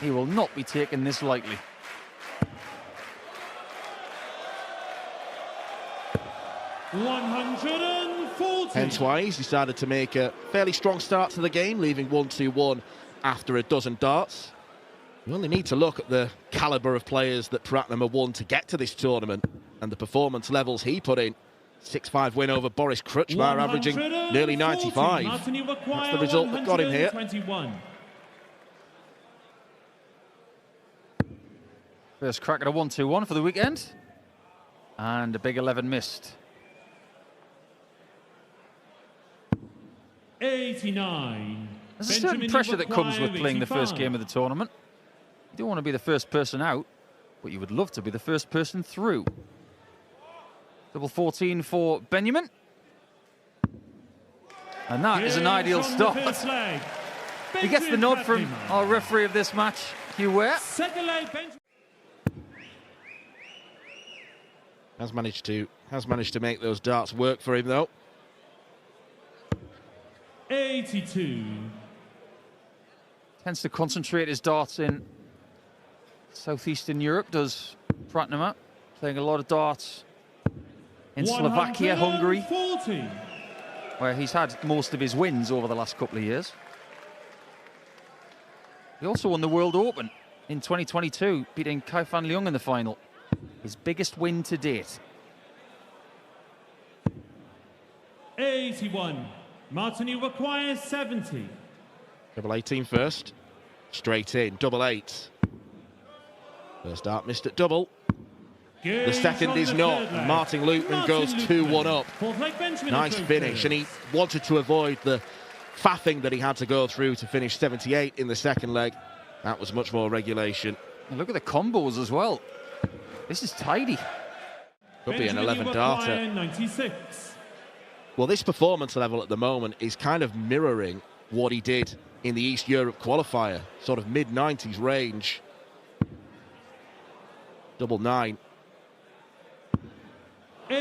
He will not be taking this lightly. Hence why he's decided to make a fairly strong start to the game, leaving 1-2-1 after a dozen darts. You only need to look at the calibre of players that Pratta won to get to this tournament and the performance levels he put in. 6-5 win over Boris Krutchmar, averaging nearly 95. That's the result that got him here. First crack at a 1-2-1 for the weekend. And a big 11 missed. 89. There's a certain pressure that comes with playing the first game of the tournament. You don't want to be the first person out, but you would love to be the first person through. Double 14 for Benjamin. And that is an ideal stop. He gets the nod from our referee of this match, Hugh Ware. Has managed to make those darts work for him, though. 82. Tends to concentrate his darts in southeastern Europe, does Pratta, playing a lot of darts in Slovakia, Hungary, where he's had most of his wins over the last couple of years. He also won the World Open in 2022, beating Kai Fan Leung in the final. His biggest win to date. 81. Martin, you require 70. Double 18 first. Straight in. Double 8. First dart missed at double. The second is not. Martin Lutman goes 2-1 up. Nice finish. And he wanted to avoid the faffing that he had to go through to finish 78 in the second leg. That was much more regulation. And look at the combos as well. This is tidy. Could be an 11 darter. 96. Well, this performance level at the moment is kind of mirroring what he did in the East Europe qualifier, sort of mid-90s range. Double 9.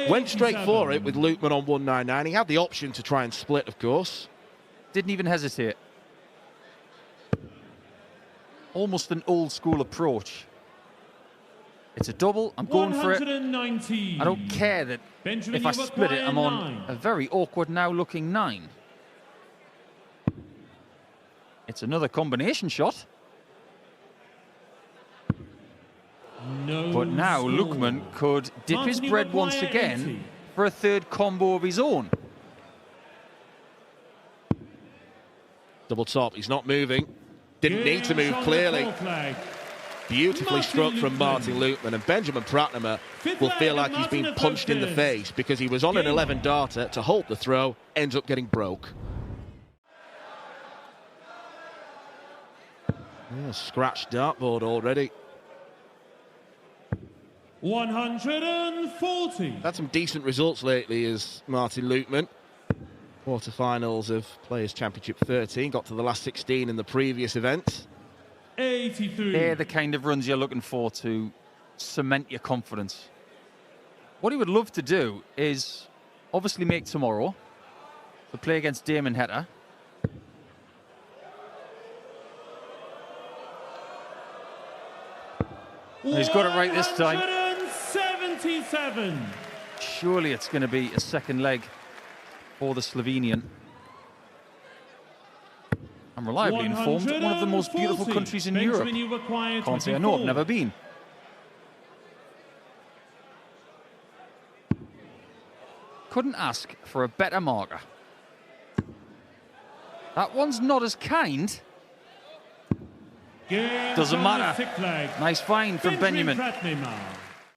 Went straight for it with Lutman on 199. He had the option to try and split, of course. Didn't even hesitate. Almost an old school approach. It's a double, I'm going for it. I don't care that if I split it, I'm on a very awkward now looking 9. It's another combination shot. But now Lukman could dip his bread once again for a third combo of his own. Double top, he's not moving. Didn't need to move, clearly. Beautifully struck from Martin Lutman, and Benjamin Pratta will feel like he's been punched in the face because he was on an 11 darter to hold the throw, ends up getting broke. Yeah, scratched dartboard already. 140. Had some decent results lately as Martin Lutman. Quarterfinals of Players' Championship 13, got to the last 16 in the previous event. 83. They're the kind of runs you're looking for to cement your confidence. What he would love to do is obviously make tomorrow, to play against Damon Heta. And he's got it right this time. 177. Surely it's going to be a second leg for the Slovenian. I'm reliably informed, one of the most beautiful countries in Europe. Can't say I know, I've never been. Couldn't ask for a better marker. That one's not as kind. Doesn't matter. Nice find from Benjamin.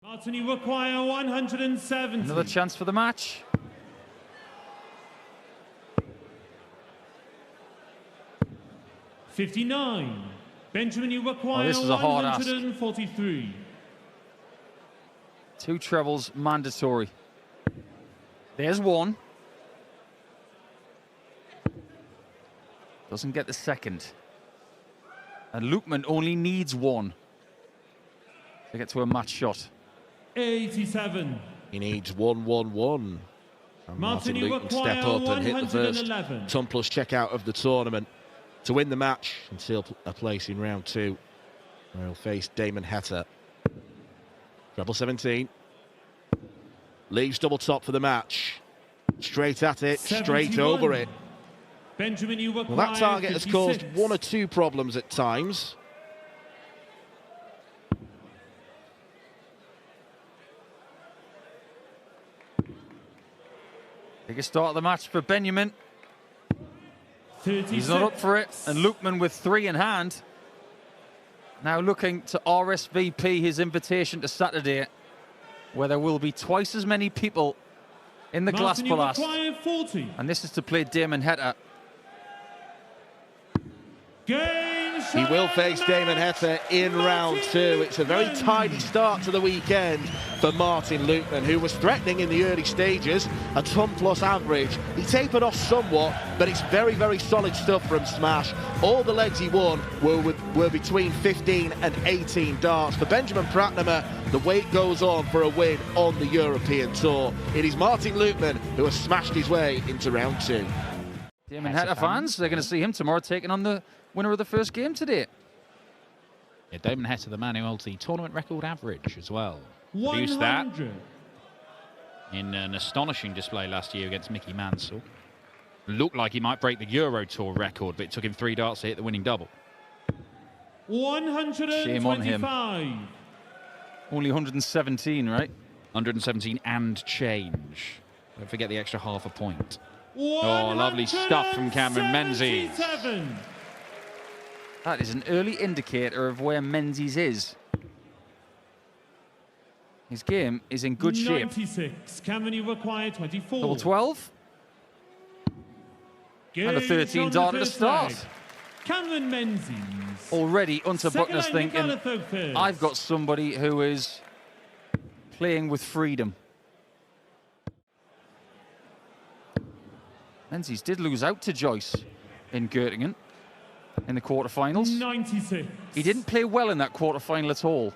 Martin, you require 170. Another chance for the match. $59. Benjamin, you require this is a hard ask. 143. 2 trebles mandatory. There's one. Doesn't get the second. And Lukman only needs 1 to get to a match shot. 87. He needs 1-1-1. And Martin Lutman step up and hit the first ton plus checkout of the tournament to win the match and seal a place in round 2. where he'll face Damon Heta. Treble 17. Leaves double top for the match. Straight at it, 71. straight over it. Benjamin, you Well, that target has caused 1 or 2 problems at times. Biggest start of the match for Benjamin. 36. He's not up for it. And Lman with 3 in hand. Now looking to RSVP his invitation to Saturday, where there will be twice as many people in the Glaspalast. 40. And this is to play Damon Heta. He will face Damon Heta in round 2. It's a very tidy start to the weekend for Martin Lman, who was threatening in the early stages, a ton-plus average. He tapered off somewhat, but it's very, very solid stuff from Smash. All the legs he won were between 15 and 18 darts. For Benjamin Pratta, the wait goes on for a win on the European Tour. It is Martin Lman who has smashed his way into round 2. Damon Heta fans, they're going to see him tomorrow taking on the winner of the first game today. Yeah, Damon Heta, the man who holds the tournament record average as well. 100. Produced that in an astonishing display last year against Mickey Mansell. Looked like he might break the Euro Tour record, but it took him 3 darts to hit the winning double. 125. Shame on him. Only 117, right? 117 and change. Don't forget the extra half a point. Oh, lovely stuff from Cameron Menses. That is an early indicator of where Menzies is. His game is in good shape. 96. Cameron, you require 24. Double 12. And a 13 dart at the start. Cameron Menzies. Already Unter Buckner's thinking, first. I've got somebody who is playing with freedom. Menzies did lose out to Joyce in Göttingen in the quarterfinals. 96. He didn't play well in that quarterfinal at all.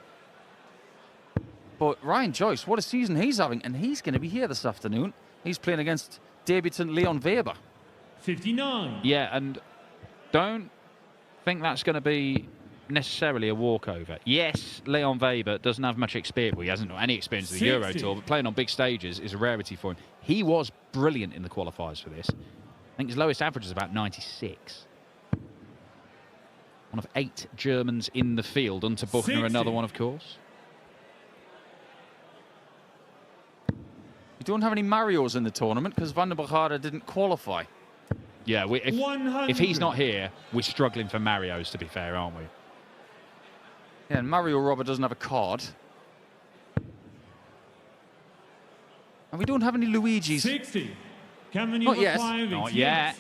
But Ryan Joyce, what a season he's having, and he's going to be here this afternoon. He's playing against debutant Leon Wber. 59. Yeah, and don't think that's going to be necessarily a walkover. Yes, Leon Wber doesn't have much experience. Well, he hasn't got any experience of the Euro Tour, but playing on big stages is a rarity for him. He was brilliant in the qualifiers for this. I think his lowest average is about 96. One of 8 Germans in the field. Unter Buchner, 60. another one, of course. We don't have any Marios in the tournament because Van der Bregade didn't qualify. Yeah, if he's not here, we're struggling for Marios, to be fair, aren't we? Yeah, and Mario Robert doesn't have a card. And we don't have any Luigis. 60. Cameron, you Not yet. require Not 88. yet.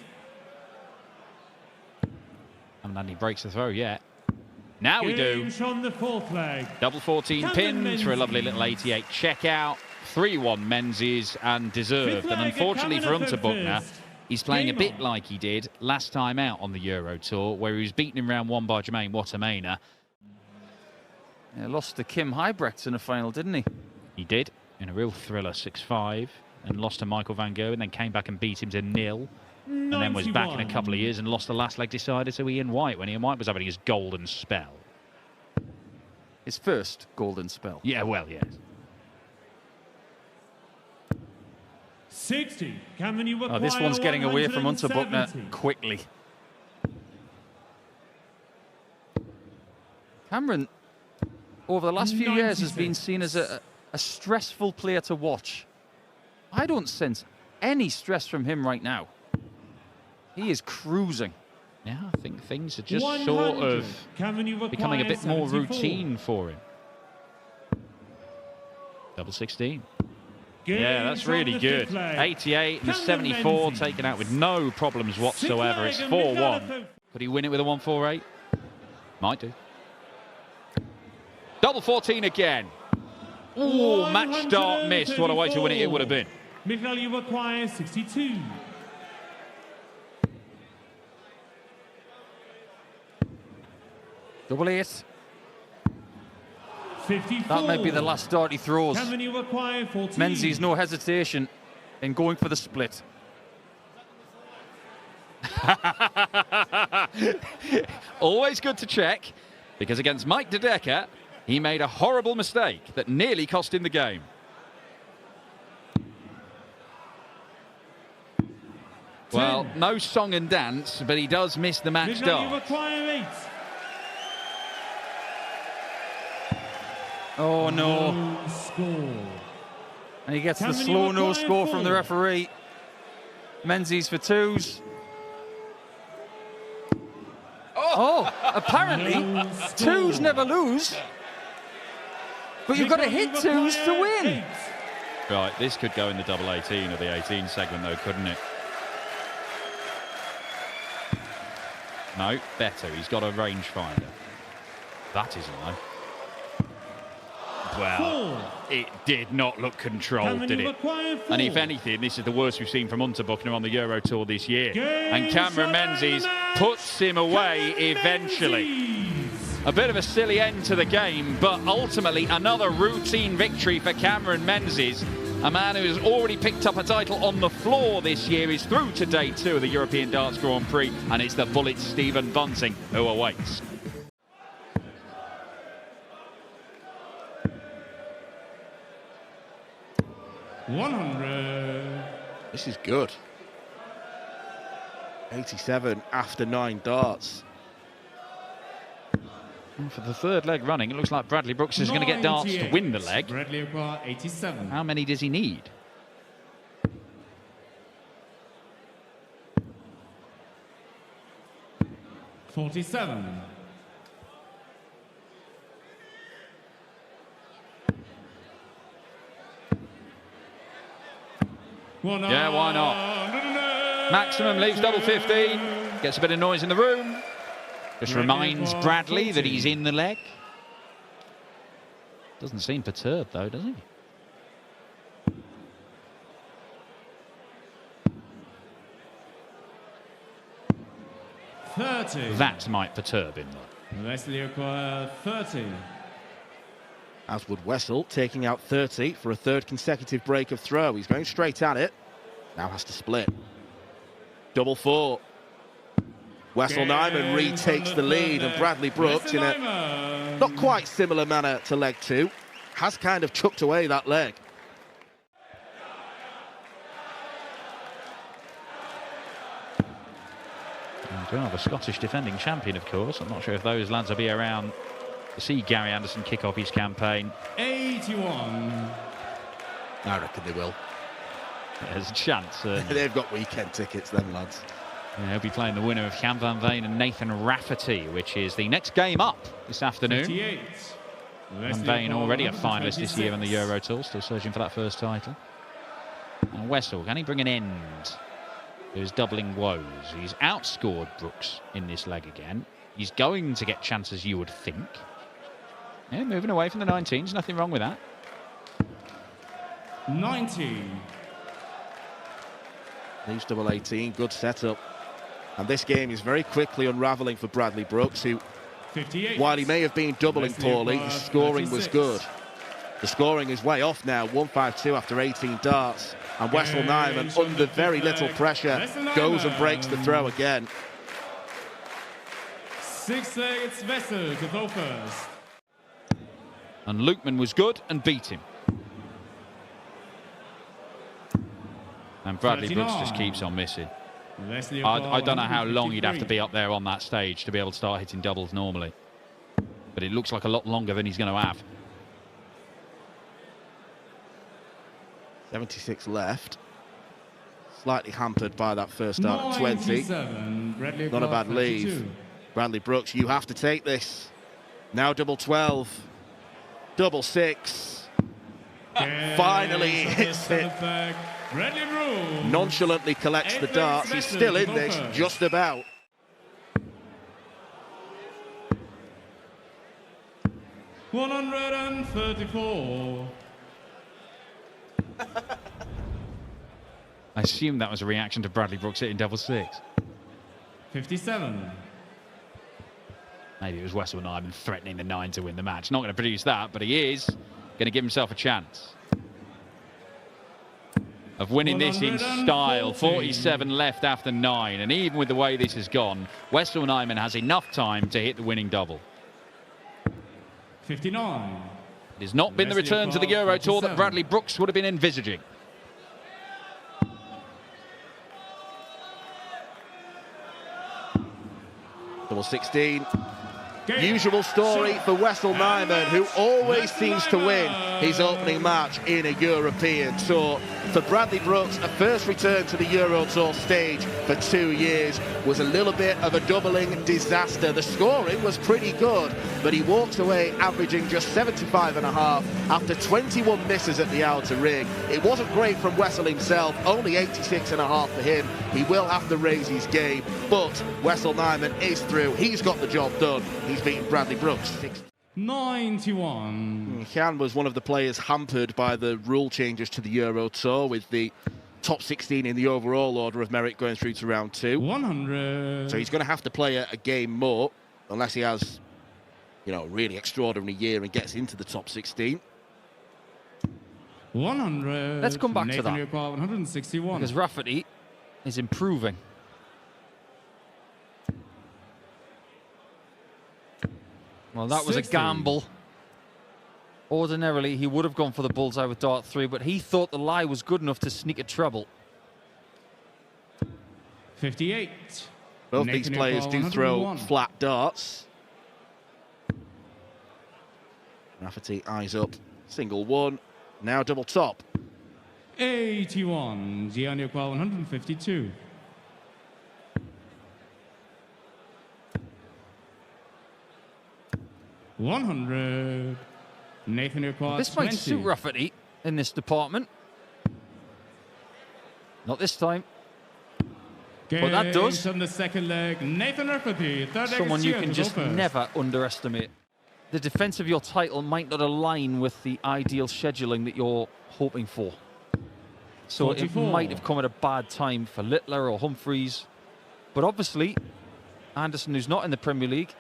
Haven't had any breaks to throw yet. Now we do. Games on the 4th leg. Double 14 Cameron pins for a lovely Menzies. little 88 checkout. 3-1 Menzies and deserved. Fifth And leg, unfortunately for Cameron Unter Buchner, first. he's playing a bit Lman. like he did last time out on the Euro Tour, where he was beaten in round 1 by Jermaine Wattimena. Yeah, lost to Kim Huybrechts in the final, didn't he? He did, in a real thriller, 6-5, and lost to Michael van Gogh, and then came back and beat him to 0. And then was back in a couple of years and lost the last leg decider to Ian White when Ian White was having his golden spell. His first golden spell. Yeah, well, yes. 60. Cameron, you require Oh, this one's getting away from Unter Buchner 170. quickly. Cameron, over the last few years, has been 96. seen as a stressful player to watch. I don't sense any stress from him right now. He is cruising. Yeah, I think things are just 100. sort of Cameron, you becoming a require bit more 74. routine for him. Double 16. Games Yeah, that's on really the good. 5th leg. 88 and a Cameron 74 Menzies. taken out with no problems whatsoever. It's Sixth leg and 4-1. Miguel. Could he win it with a 148? Might do. Double 14 again. Ooh, match start missed. What a way to win it would have been. Miguel, you require 62. Double 8. 54. That might be the last dart he throws. Cameron, you require 14. Menzies, no hesitation in going for the split. Always good to check. Because against Mike De Decker, he made a horrible mistake that nearly cost him the game. Well, no song and dance, but he does miss the match dart. Oh, no. And he gets the slow no score from the referee. Menzies for twos. Oh, apparently, twos never lose. But you've got to hit twos to win. Right, this could go in the double 18 or the 18 segment, though, couldn't it? No, better. He's got a rangefinder. That isn't, though. Well, it did not look controlled, did it? And if anything, this is the worst we've seen from Unterbuchner on the Euro Tour this year. And Cameron Menzies puts him away eventually. A bit of a silly end to the game, but ultimately another routine victory for Cameron Menzies. A man who has already picked up a title on the floor this year is through to day 2 of the European Darts Grand Prix, and it's the Bullet Stephen Bunting who awaits. This is good. 87 after 9 darts. And for the third leg running, it looks like Bradley Brooks is going to get darts to win the leg. Bradley acquire 87. How many does he need? $47. Yeah, why not? Maximum leaves double 15. Gets a bit of noise in the room. Just reminds Bradley that he's in the leg. Doesn't seem perturbed, though, does he? $30. That might perturb him, though. Leslie acquire 30. As would Wessel, taking out 30 for a third consecutive break of throw. He's going straight at it. Now has to split. Double 4. Wessel Nyman retakes the lead, and Bradley Brooks, in a not quite similar manner to leg 2, has kind of chucked away that leg. And we have a Scottish defending champion, of course. I'm not sure if those lads will be around to see Gary Anderson kick off his campaign. 81. I reckon they will. There's a chance. They've got weekend tickets, them lads. Yeah, he'll be playing the winner of Cam Van Veen and Nathan Rafferty, which is the next game up this afternoon. 58. Van Veen already a finalist this year on the Euro Tour, still searching for that first title. And Wessel, can he bring an end to his doubling woes? He's outscored Brooks in this leg again. He's going to get chances, you would think. Yeah, moving away from the 19s, nothing wrong with that. 90. Leaves double 18, good setup. And this game is very quickly unravelling for Bradley Brooks, who, 58. while he may have been doubling poorly, his scoring was good. The scoring is way off now, 152 after 18 darts. And Wessel Nyman, under very little pressure, goes and breaks the throw again. 6 legs Wessel to go first. And Lukeman was good and beat him. And Bradley Brooks just keeps on missing. I don't know how long he'd have to be up there on that stage to be able to start hitting doubles normally. But it looks like a lot longer than he's going to have. 76 left. Slightly hampered by that first start at 20. Not a bad leave. Bradley Brooks, you have to take this. Now double 12. Double 6. Finally hits it. Nonchalantly collects the darts. He's still in this, just about. $134. I assume that was a reaction to Bradley Brooks hitting double 6. 57. Maybe it was Wessel Nyman threatening the 9 to win the match. Not going to produce that, but he is going to give himself a chance of winning this in style. 47 left after 9, and even with the way this has gone, Wessel Nyman has enough time to hit the winning double. 59. It has not been the return to the Euro Tour that Bradley Brooks would have been envisaging. Double 16. Usual story for Wessel Nijman, who always seems to win his opening match in a European Tour. For Bradley Brooks, a first return to the Euro Tour stage for 2 years was a little bit of a doubling disaster. The scoring was pretty good, but he walks away averaging just 75.5 after 21 misses at the outer ring. It wasn't great from Wessel himself, only 86.5 for him. He will have to raise his game, but Wessel Nijman is through. He's got the job done. He's beaten Bradley Brooks. 91. Jan was one of the players hampered by the rule changes to the Euro Tour, with the top 16 in the overall order of merit going through to round 2. 100. So he's going to have to play a game more, unless he has, you know, a really extraordinary year and gets into the top 16. 100. Let's come back to that. 161. Because Rafferty is improving. Well, that was 60. a gamble. Ordinarily, he would have gone for the bullseye with dart 3, but he thought the lie was good enough to sneak a treble. 58. Both these players do throw flat darts. Rafferty eyes up, single one, now double top. 81. Gianni 152. 100. Nathan Urquhart, This might suit Rafferty in this department. Not this time. But that does. On the second leg, Nathan Rafferty. Someone you can just never underestimate. The defence of your title might not align with the ideal scheduling that you're hoping for. So 44. It might have come at a bad time for Littler or Humphreys. But obviously, Anderson, who's not in the Premier League,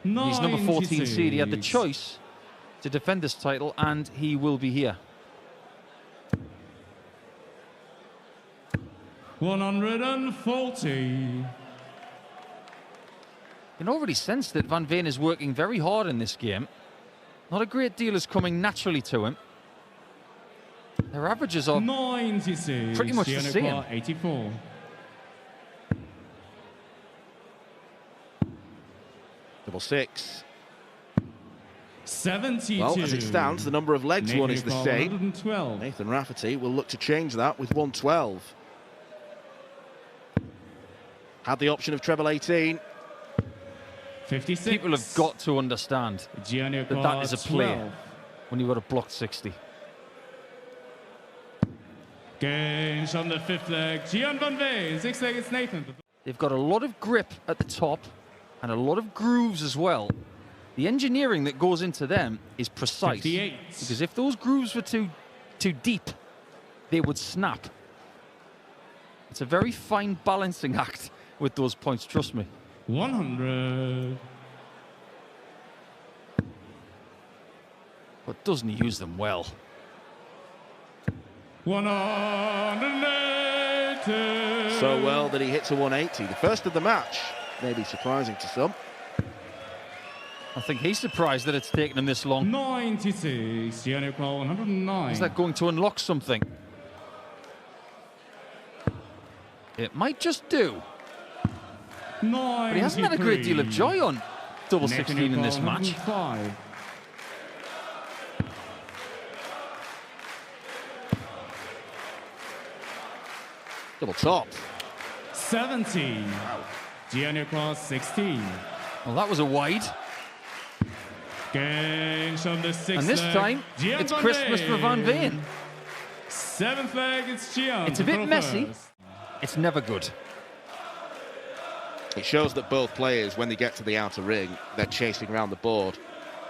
he's number 14 seed. He had the choice to defend this title, and he will be here. 140. You can already sense that Van Veen is working very hard in this game. Not a great deal is coming naturally to him. Their averages are 96. pretty much the same. 84. Double 6. 72. Well, as it stands, the number of legs won is the same. 112. Nathan Rafferty will look to change that with 112. Had the option of treble 18. 56. People have got to understand that that is a play when you've got a blocked 60. Gains on the fifth leg. Gian Van Veen. Sixth leg, it's Nathan. They've got a lot of grip at the top and a lot of grooves as well. The engineering that goes into them is precise. 58. Because if those grooves were too deep, they would snap. It's a very fine balancing act with those points, trust me. 100. But doesn't he use them well? 180. So well that he hits a 180. The first of the match. Maybe surprising to some. I think he's surprised that it's taken him this long. 96. Gianni 109. Is that going to unlock something? It might just do. 93. But he hasn't had a great deal of joy on double 16 in this match. 105. Double top. 70. Gianni 16. Well, that was a wide. Gains on the sixth And this leg. time, Gian it's Van Christmas for Van Veen. Seventh leg, it's Gian. It's a bit messy. It's never good. It shows that both players, when they get to the outer ring, they're chasing around the board,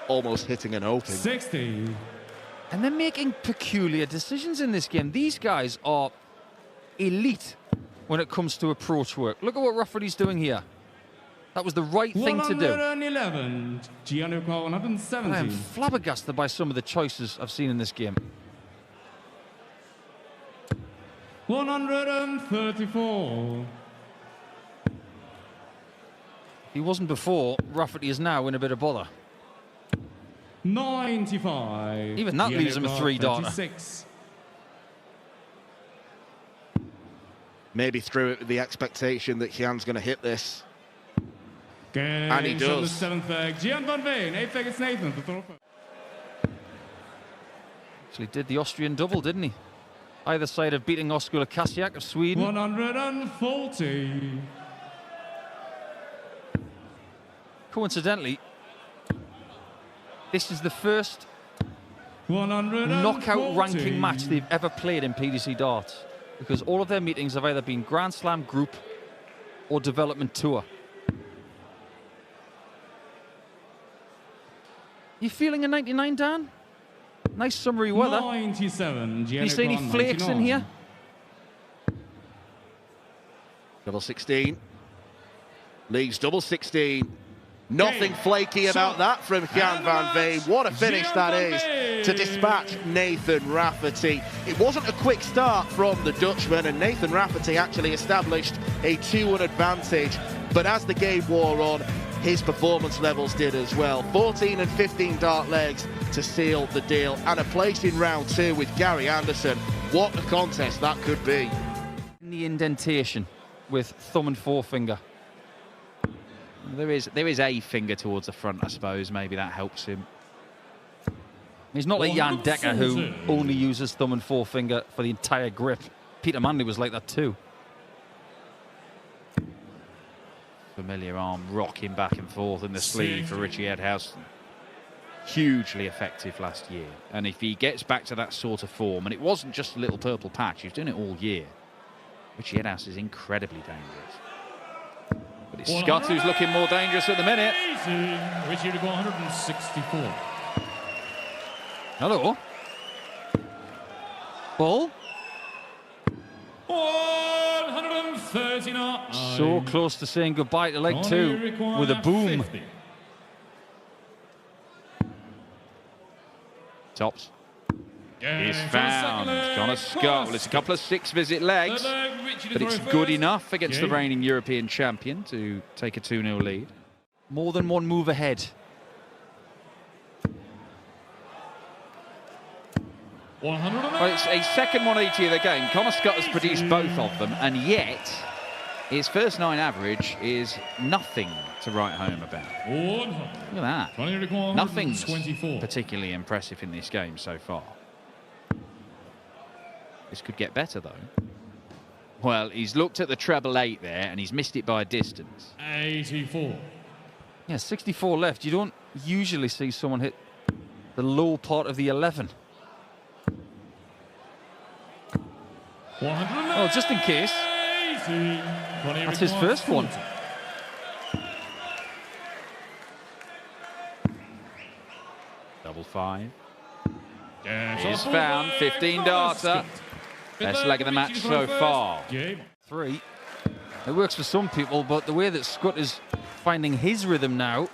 almost hitting an open. 60. And they're making peculiar decisions in this game. These guys are elite when it comes to approach work. Look at what Rafferty's doing here. That was the right thing to do. 111. Gianni 170. I am flabbergasted by some of the choices I've seen in this game. 134. He wasn't before. Rafferty is now in a bit of bother. 95. Even that leaves him a 3-darter. 26. Maybe threw it with the expectation that Jan's going to hit this. And he Gains on the does. 7th leg. Gian van Veen. 8th leg, it's Nathan. Actually did the Austrian double, didn't he? Either side of beating Oskar Kasiak of Sweden. 140. Coincidentally, this is the first 140. knockout ranking match they've ever played in PDC darts, because all of their meetings have either been Grand Slam group or development tour. You feeling a 99, Dan? Nice summery weather. 97. You see any flakes in here? Double 16. Leaves double 16. Nothing flaky about that from Jan van Veen. What a finish that is to dispatch Nathan Rafferty. It wasn't a quick start from the Dutchman, and Nathan Rafferty actually established a 2-1 advantage. But as the game wore on, his performance levels did as well. 14 and 15 dart legs to seal the deal, and a place in round 2 with Gary Anderson. What a contest that could be. In the indentation with thumb and forefinger. There is a finger towards the front, I suppose. Maybe that helps him. He's not like Jan Dekker, who only uses thumb and forefinger for the entire grip. Peter Manley was like that too. Familiar arm rocking back and forth in the sleeve for Richie Woodhouse. Hugely effective last year. And if he gets back to that sort of form, and it wasn't just a little purple patch, he was doing it all year, Richie Woodhouse is incredibly dangerous. But it's Scott who's looking more dangerous at the minute. Richie to go 164. Hello. Ball. 139. So close to saying goodbye to leg 2 with a boom. 50. Tops. He's found Connor Scott. Well, it's a couple of 6-visit legs, but it's good enough against the reigning European champion to take a 2-0 lead. More than one move ahead. Well, it's a second 180 of the game. Connor Scott has produced both of them, and yet his first 9 average is nothing to write home about. Look at that. Nothing's particularly impressive in this game so far. This could get better, though. Well, he's looked at the treble 8 there, and he's missed it by a distance. 84. Yeah, 64 left. You don't usually see someone hit the low part of the 11. Oh, just in case. That's his first one. Double 5. He's found 15 darter. Best leg of the match so far. 3. It works for some people, but the way that Scott is finding his rhythm now,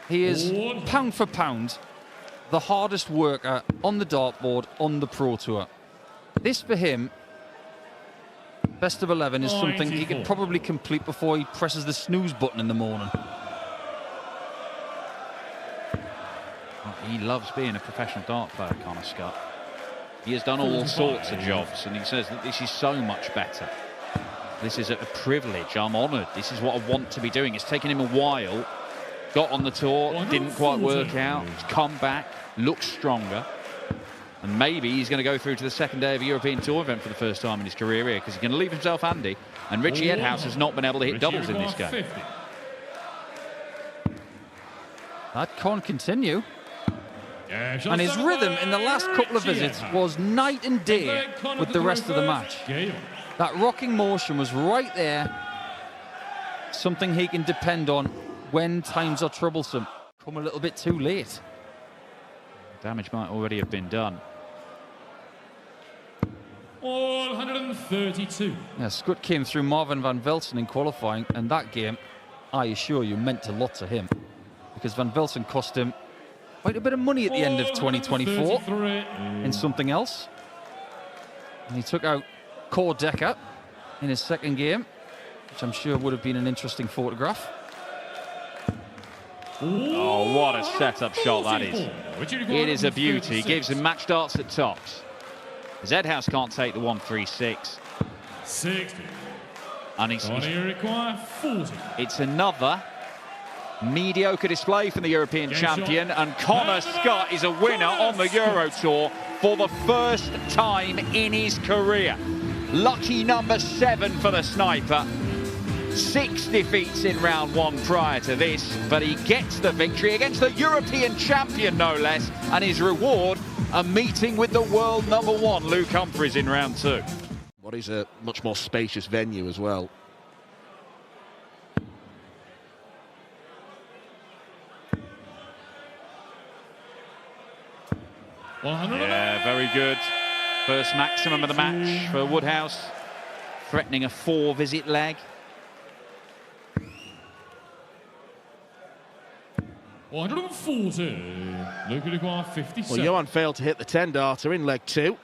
he is pound for pound the hardest worker on the dartboard on the Pro Tour. This for him, best of 11, is something he could probably complete before he presses the snooze button in the morning. Well, he loves being a professional dart player, Connor Scott. He has done all sorts of jobs, and he says that this is so much better. This is a privilege. I'm honoured. This is what I want to be doing. It's taken him a while. Got on the tour, didn't quite work out. He's come back, looks stronger. And maybe he's going to go through to the second day of a European Tour event for the first time in his career here, because he's going to leave himself handy. And Richie Woodhouse has not been able to hit doubles in this game. 50. That can't continue. Yeah, And his rhythm in the last couple of visits was night and day with the rest of the match. That rocking motion was right there. Something he can depend on when times are troublesome. Come a little bit too late. Damage might already have been done. 132. Yeah, Scott came through Marvin van Velsen in qualifying, and that game, I assure you, meant a lot to him. Because Van Velsen cost him quite a bit of money at the end of 2024 in something else. And he took out Core Dekker in his second game. which I'm sure would have been an interesting photograph. Oh, what a setup shot that is. It is a beauty. Gives him match darts at tops. Woodhouse can't take the 136. 60. And it's another mediocre display from the European champion, and Connor Scott is a winner on the Euro Tour for the first time in his career. Lucky number 7 for the sniper. 6 defeats in round 1 prior to this, but he gets the victory against the European champion, no less, and his reward, a meeting with the world number 1, Luke Humphries, in round 2. What is a much more spacious venue as well. Yeah, very good. First maximum of the match for Woodhouse, threatening a 4-visit leg. 140. 57. Well, Johan failed to hit the 10-darter in leg 2.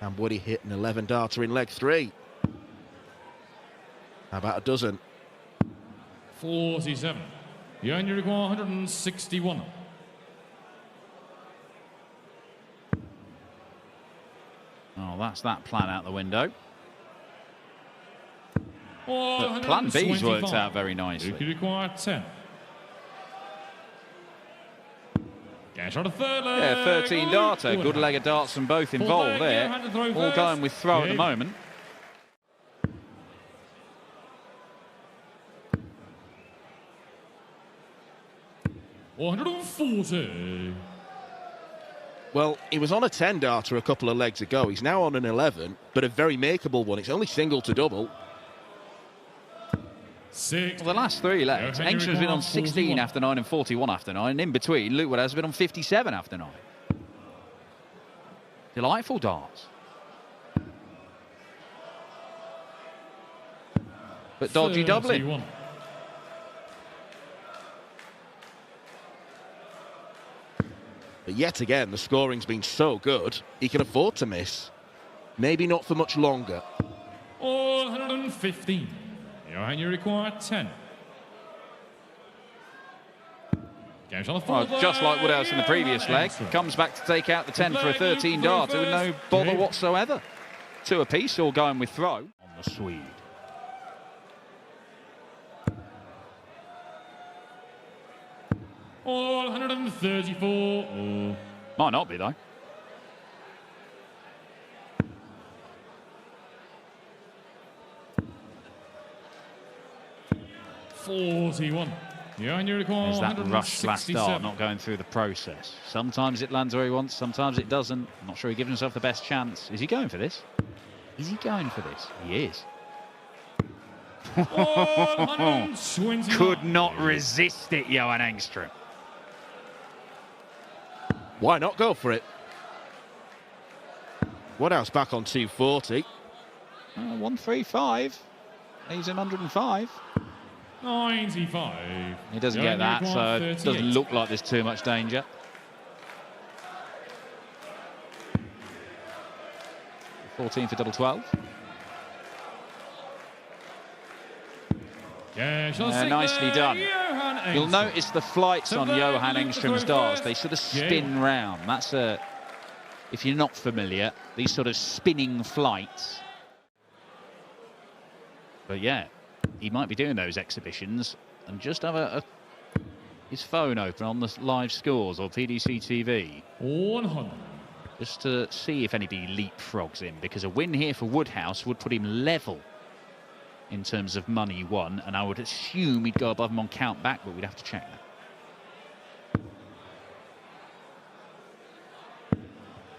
And Woody hit an 11-darter in leg 3. How about a dozen? 47. Johan, you require 161. Oh, that's that plan out the window. But plan B's worked out very nicely. You require 10. Shot a third leg. Yeah, 13 darter. Good leg of darts from both involved there. All going with throw at the moment. $140. Well, he was on a 10-darter a couple of legs ago. He's now on an 11, but a very makeable one. It's only single to double. Well, the last 3 legs, Angstrom's been on 16 after 9 and 41 after 9, and in between, Luke Woodhouse has been on 57 after 9. Delightful darts. But dodgy doubling. But yet again, the scoring's been so good, he can afford to miss. Maybe not for much longer. 115. Johan, you require 10. Well, just like Woodhouse in the previous leg, comes back to take out the 10 for a 13 darter with no bother whatsoever. 2 apiece, all going with throw on the Swede. All 134. Might not be though. $41. There's that rush last dart, not going through the process. Sometimes it lands where he wants, sometimes it doesn't. I'm not sure he gives himself the best chance. Is he going for this? Is he going for this? He is. Could not resist it, Johan Angstrom. Why not go for it? Woodhouse back on 240. 135. He's in 105. 95. He doesn't get that, so it doesn't look like there's too much danger. $14 for double 12. Nicely done. You'll notice the flights on Johan Angstrom's darts. They sort of spin round. That's a, if you're not familiar, these sort of spinning flights. But yeah, he might be doing those exhibitions and just have his phone open on the live scores or PDC TV. 100. Just to see if anybody leapfrogs him, because a win here for Woodhouse would put him level in terms of money won, and I would assume he'd go above him on count back, but we'd have to check that.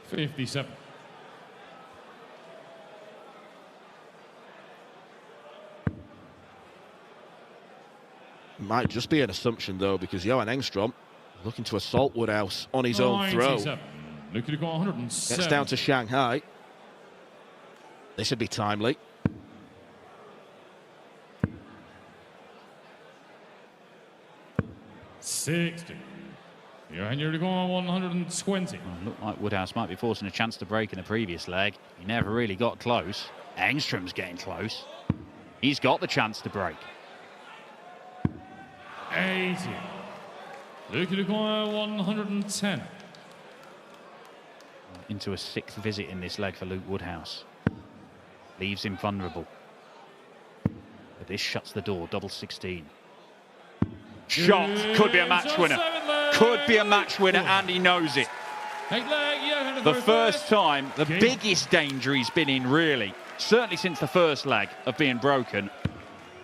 57. Might just be an assumption, though, because Johan Angstrom looking to assault Woodhouse on his own throw. Gets down to Shanghai. This would be timely. $60. Johan, you're going 120. Well, looked like Woodhouse might be forcing a chance to break in the previous leg. He never really got close. Angstrom's getting close. He's got the chance to break. 80. Luke require 110. Into a 6th visit in this leg for Luke Woodhouse. Leaves him vulnerable. But this shuts the door, double 16. Shot, could be a match winner. Could be a match winner, and he knows it. The first time, the biggest danger he's been in, really. Certainly since the first leg of being broken.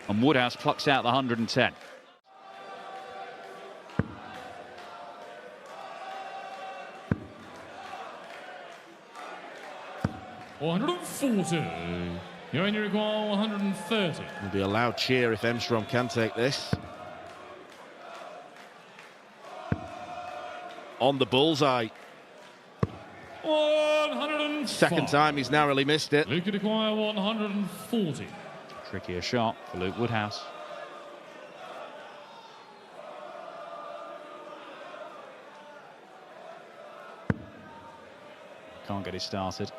And Woodhouse plucks out the 110. $140. You only require 130. It'll be a loud cheer if Angstrom can take this. On the bullseye. 105. Second time he's narrowly missed it. Luke require 140. Trickier shot for Luke Woodhouse. Can't get it started.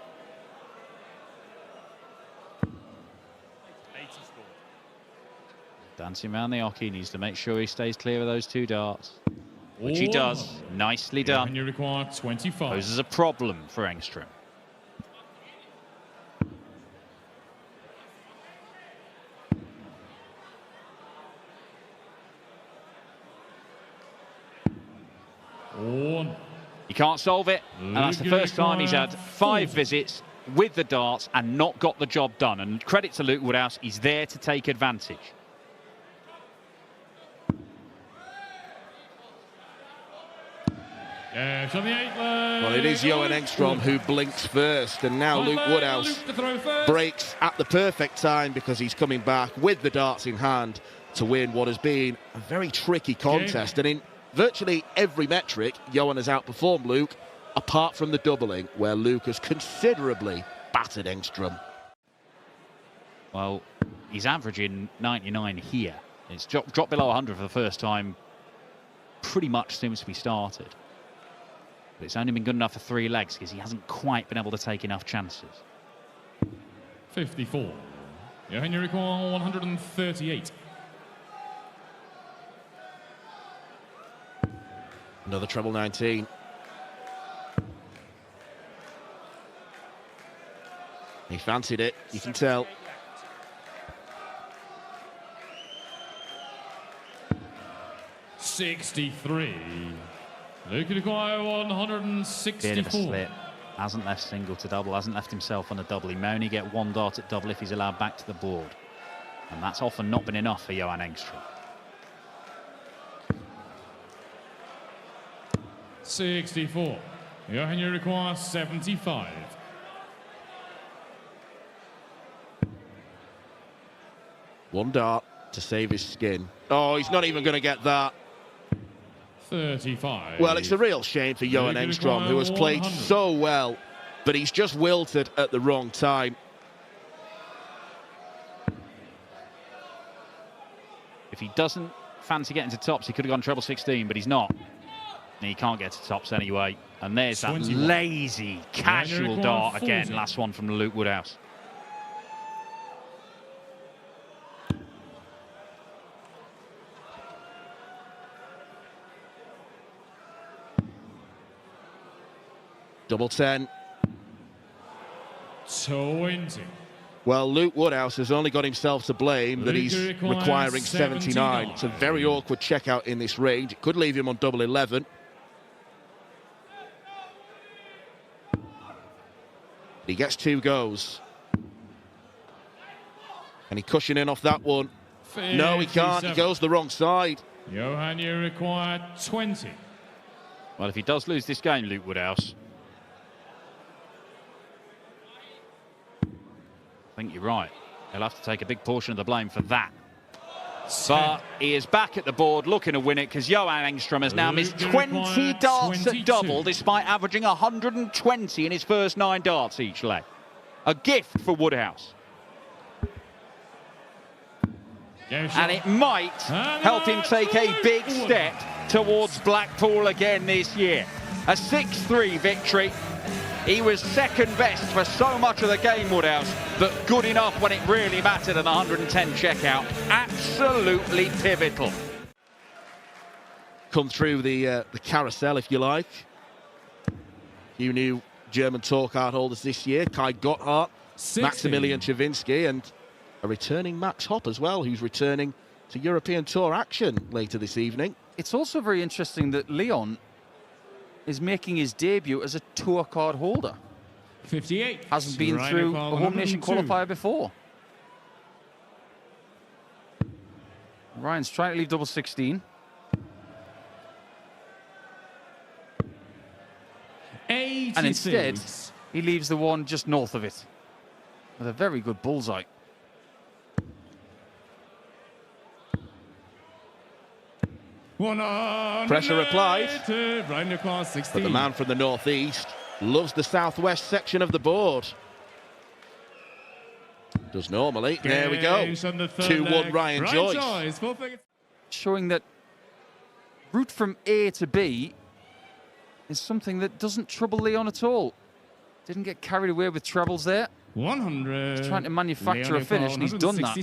Dancing around the hockey, needs to make sure he stays clear of those 2 darts. Which he does. Nicely done. And you require 25. Poses a problem for Angstrom. He can't solve it, and that's the first time he's had 5 visits with the darts and not got the job done. And credit to Luke Woodhouse, he's there to take advantage. Well, it is Johan Angstrom who blinks first, and now Luke Woodhouse breaks at the perfect time because he's coming back with the darts in hand to win what has been a very tricky contest. And in virtually every metric, Johan has outperformed Luke, apart from the doubling, where Luke has considerably battered Angstrom. Well, he's averaging 99 here. It's dropped below 100 for the first time pretty much since we started. But it's only been good enough for 3 legs because he hasn't quite been able to take enough chances. 54. Johan, you require 138. Another treble 19. He fancied it, you can tell. $63. Luke require 164. Bit of a slip. Hasn't left single to double, hasn't left himself on a double. He may only get 1 dart at double if he's allowed back to the board. And that's often not been enough for Johan Angstrom. 64. Johan, you require 75. One dart to save his skin. Oh, he's not even going to get that. 35. Well, it's a real shame for Johan Angstrom, who has played so well, but he's just wilted at the wrong time. If he doesn't fancy getting to tops, he could have gone treble 16, but he's not. And he can't get to tops anyway. And there's that 21. lazy, casual dart again. Last one from Luke Woodhouse. Double 10. 20. Well, Luke Woodhouse has only got himself to blame that he's requiring 79. It's a very awkward checkout in this range. It could leave him on double 11. He gets 2 goes. And he cushion in off that one. 57. No, he can't. He goes the wrong side. Johan, you require 20. Well, if he does lose this game, Luke Woodhouse, I think you're right. He'll have to take a big portion of the blame for that. But he is back at the board looking to win it because Johan Angstrom has now missed 20 darts at double despite averaging 120 in his first 9 darts each leg. A gift for Woodhouse. And it might help him take a big step towards Blackpool again this year. A 6-3 victory He was second best for so much of the game, Woodhouse, but good enough when it really mattered at the 110 checkout. Absolutely pivotal. Come through the carousel, if you like. You new German tour card holders this year: Kai Gotthard, 60. Maximilian Chavinsky, and a returning Max Hopp as well, who's returning to European Tour action later this evening. It's also very interesting that Leon is making his debut as a tour card holder. 58. Hasn't been through a Home Nation qualifier before. Ryan's trying to leave double 16. 86. And instead, he leaves the one just north of it with a very good bullseye. Pressure applied, but but the man from the northeast loves the southwest section of the board. Does normally. There we go. 2-1 Ryan Joyce. Showing that route from A to B is something that doesn't trouble Leon at all. Didn't get carried away with trebles there. 100. He's trying to manufacture a finish, and he's done that.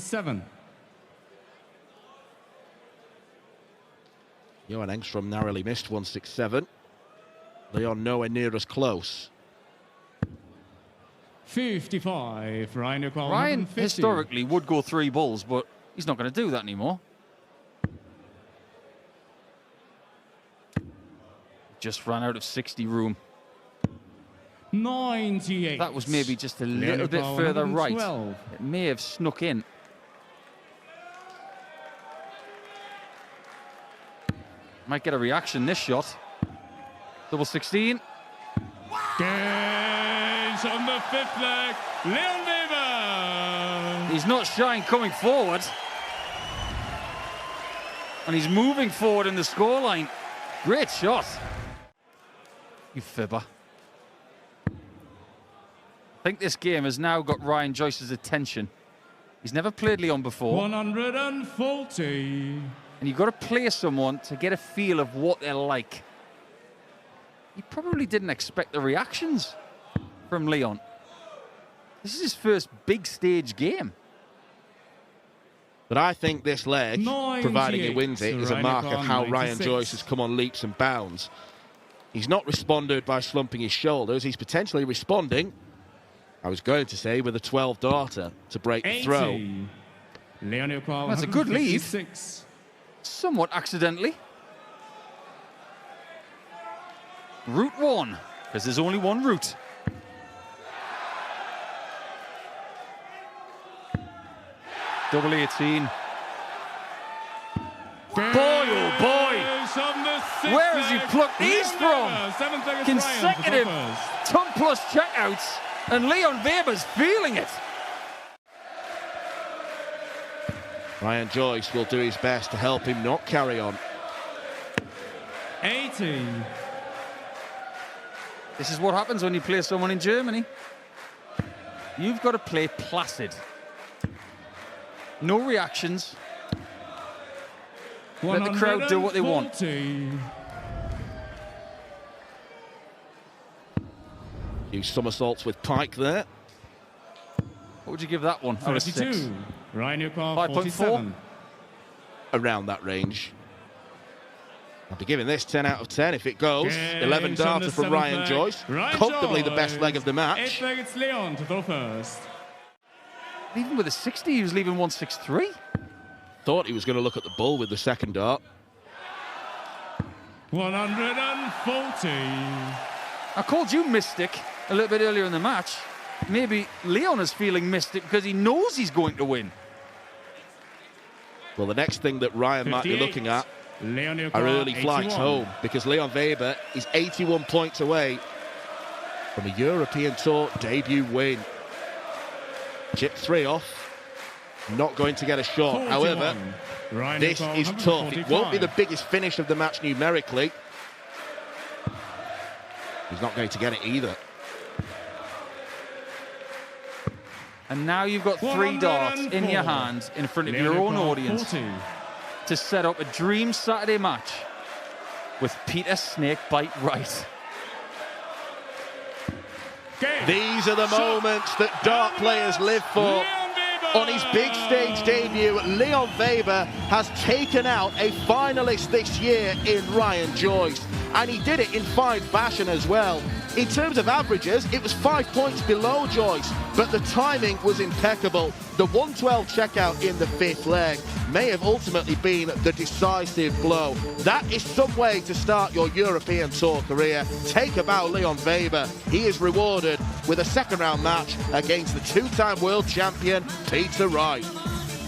Johan Angstrom narrowly missed 167. Leon nowhere near as close. 55. Ryan historically would go 3 bulls, but he's not going to do that anymore. Just ran out of 60 room. 98. That was maybe just a little bit further right. It may have snuck in. Might get a reaction this shot. Double 16. Gains on the 5th leg. Leon Weber. He's not shy in coming forward. And he's moving forward in the scoreline. Great shot. You fibber. I think this game has now got Ryan Joyce's attention. He's never played Leon before. 140. And you've got to play someone to get a feel of what they're like. He probably didn't expect the reactions from Leon. This is his first big stage game. But I think this leg, providing he wins it, is a mark of how Ryan Joyce has come on leaps and bounds. He's not responded by slumping his shoulders. He's potentially responding, I was going to say, with a 12 darter to break the throw. That's a good leave. Somewhat accidentally. Route 1, because there's only one route. Double 18. Boy, oh boy! Where has he plucked these from? Consecutive 10+ checkouts, and Leon Weber's feeling it. Ryan Joyce will do his best to help him not carry on. 80. This is what happens when you play someone in Germany. You've got to play placid. No reactions. Let the crowd do what they want. Few somersaults with Pike there. What would you give that one out of 6? 5.4? Around that range. I'll be giving this 10 out of 10 if it goes. 11 darter from Ryan Joyce. Comfortably the best leg of the match. It's Leon to go first. Even with a 60, he was leaving 163. Thought he was going to look at the bull with the second dart. 140. I called you mystic a little bit earlier in the match. Maybe Leon is feeling mystic because he knows he's going to win. Well, the next thing that Ryan might be looking at are early flights home, because Leon Weber is 81 points away from a European Tour debut win. Chip 3 off. Not going to get a shot. However, this is tough. It won't be the biggest finish of the match numerically. He's not going to get it either. And now you've got 3 darts in your hand in front of your own audience to set up a dream Saturday match with Peter Snakebite Wright. These are the moments that dart players live for. On his big stage debut, Leon Weber has taken out a finalist this year in Ryan Joyce. And he did it in fine fashion as well. In terms of averages, it was 5 points below Joyce, but the timing was impeccable. The 112 checkout in the 5th leg may have ultimately been the decisive blow. That is some way to start your European Tour career. Take a bow, Leon Weber. He is rewarded with a second round match against the 2-time world champion, Peter Wright.